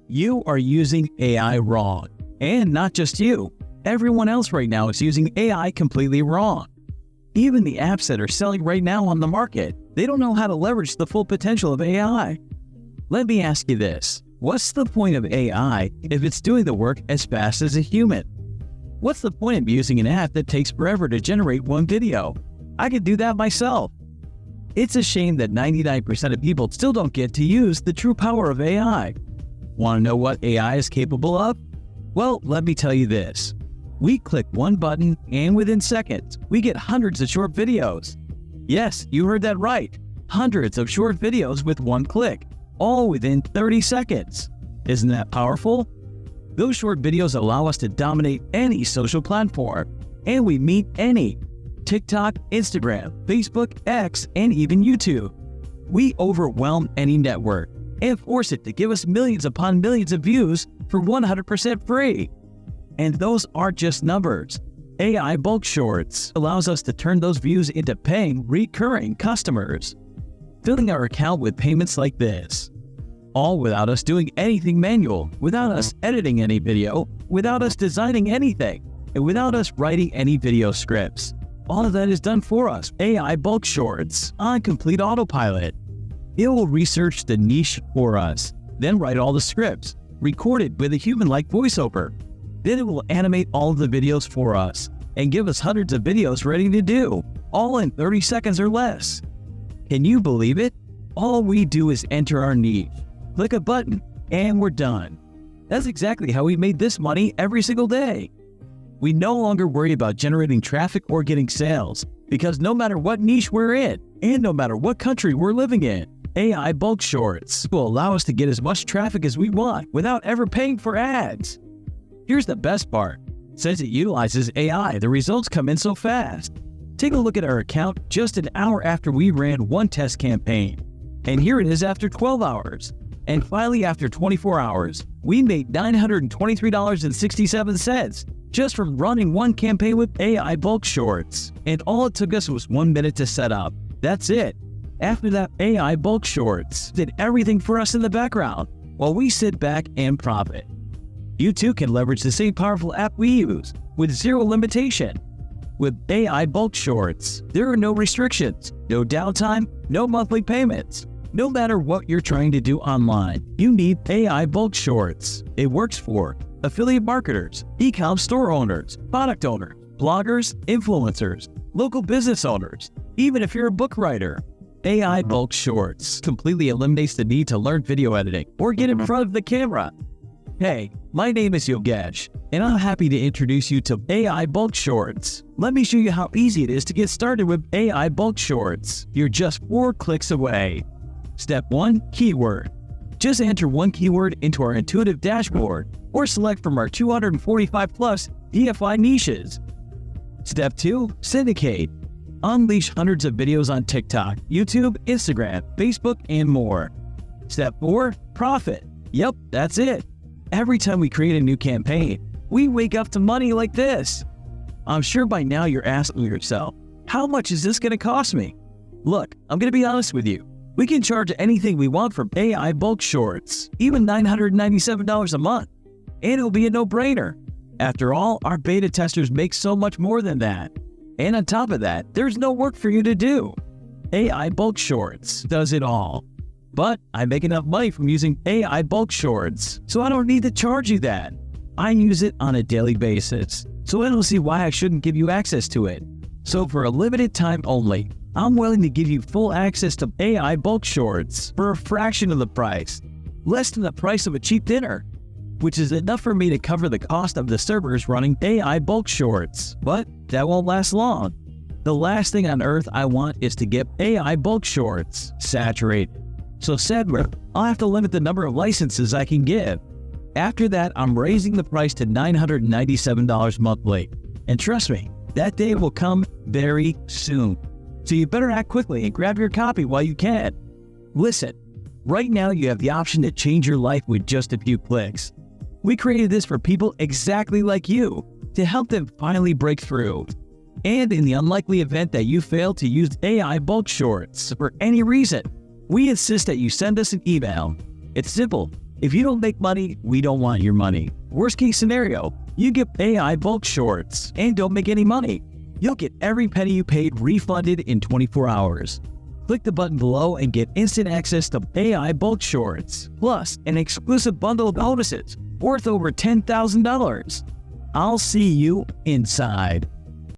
You are using AI wrong. And not just you. Everyone else right now is using AI completely wrong. Even the apps that are selling right now on the market, they don't know how to leverage the full potential of AI. Let me ask you this. What's the point of AI if it's doing the work as fast as a human? What's the point of using an app that takes forever to generate one video? I could do that myself. It's a shame that 99% of people still don't get to use the true power of AI. Want to know what AI is capable of? Well, let me tell you this. We click one button and within seconds, we get hundreds of short videos. Yes, you heard that right. Hundreds of short videos with one click, all within 30 seconds. Isn't that powerful? Those short videos allow us to dominate any social platform, and we meet any. TikTok, Instagram, Facebook, X, and even YouTube. We overwhelm any network and force it to give us millions upon millions of views for 100% free. And those aren't just numbers. AI BulkShorts allows us to turn those views into paying, recurring customers, filling our account with payments like this. All without us doing anything manual, without us editing any video, without us designing anything, and without us writing any video scripts. All of that is done for us. AI BulkShorts on complete autopilot. It will research the niche for us, then write all the scripts, recorded with a human-like voiceover. Then it will animate all of the videos for us and give us hundreds of videos ready to do, all in 30 seconds or less. Can you believe it? All we do is enter our niche, click a button, and we're done. That's exactly how we made this money every single day. We no longer worry about generating traffic or getting sales, because no matter what niche we're in, and no matter what country we're living in, AI BulkShorts will allow us to get as much traffic as we want without ever paying for ads. Here's the best part. Since it utilizes AI, the results come in so fast. Take a look at our account just an hour after we ran one test campaign. And here it is after 12 hours. And finally, after 24 hours, we made $923.67 just from running one campaign with AI BulkShorts. And all it took us was 1 minute to set up. That's it. After that, AI BulkShorts did everything for us in the background while we sit back and profit. You too can leverage the same powerful app we use with zero limitation. With AI BulkShorts, there are no restrictions, no downtime, no monthly payments. No matter what you're trying to do online, you need AI BulkShorts. It works for affiliate marketers, e-com store owners, product owners, bloggers, influencers, local business owners, even if you're a book writer. AI BulkShorts completely eliminates the need to learn video editing or get in front of the camera. Hey, my name is Yogesh, and I'm happy to introduce you to AI BulkShorts. Let me show you how easy it is to get started with AI BulkShorts. You're just 4 clicks away. Step 1. Keyword. Just enter one keyword into our intuitive dashboard or select from our 245 plus DFI niches. Step 2. Syndicate. Unleash hundreds of videos on TikTok, YouTube, Instagram, Facebook, and more. Step 4. Profit. Yep, that's it. Every time we create a new campaign, we wake up to money like this. I'm sure by now you're asking yourself, how much is this going to cost me? Look, I'm going to be honest with you. We can charge anything we want from AI BulkShorts, even $997 a month, and it'll be a no-brainer. After all, our beta testers make so much more than that. And on top of that, there's no work for you to do. AI BulkShorts does it all. But I make enough money from using AI BulkShorts, so I don't need to charge you that. I use it on a daily basis, so I don't see why I shouldn't give you access to it. So for a limited time only, I'm willing to give you full access to AI BulkShorts for a fraction of the price, less than the price of a cheap dinner, which is enough for me to cover the cost of the servers running AI BulkShorts. But that won't last long. The last thing on earth I want is to get AI BulkShorts saturated. So sadly, I'll have to limit the number of licenses I can give. After that, I'm raising the price to $997 monthly. And trust me, that day will come very soon. So you better act quickly and grab your copy while you can. Listen, right now you have the option to change your life with just a few clicks. We created this for people exactly like you, to help them finally break through. And in the unlikely event that you fail to use AI BulkShorts for any reason, we insist that you send us an email. It's simple. If you don't make money, we don't want your money. Worst case scenario, you get AI bulk shorts and don't make any money. You'll get every penny you paid refunded in 24 hours. Click the button below and get instant access to AI bulk shorts, plus an exclusive bundle of bonuses worth over $10,000. I'll see you inside.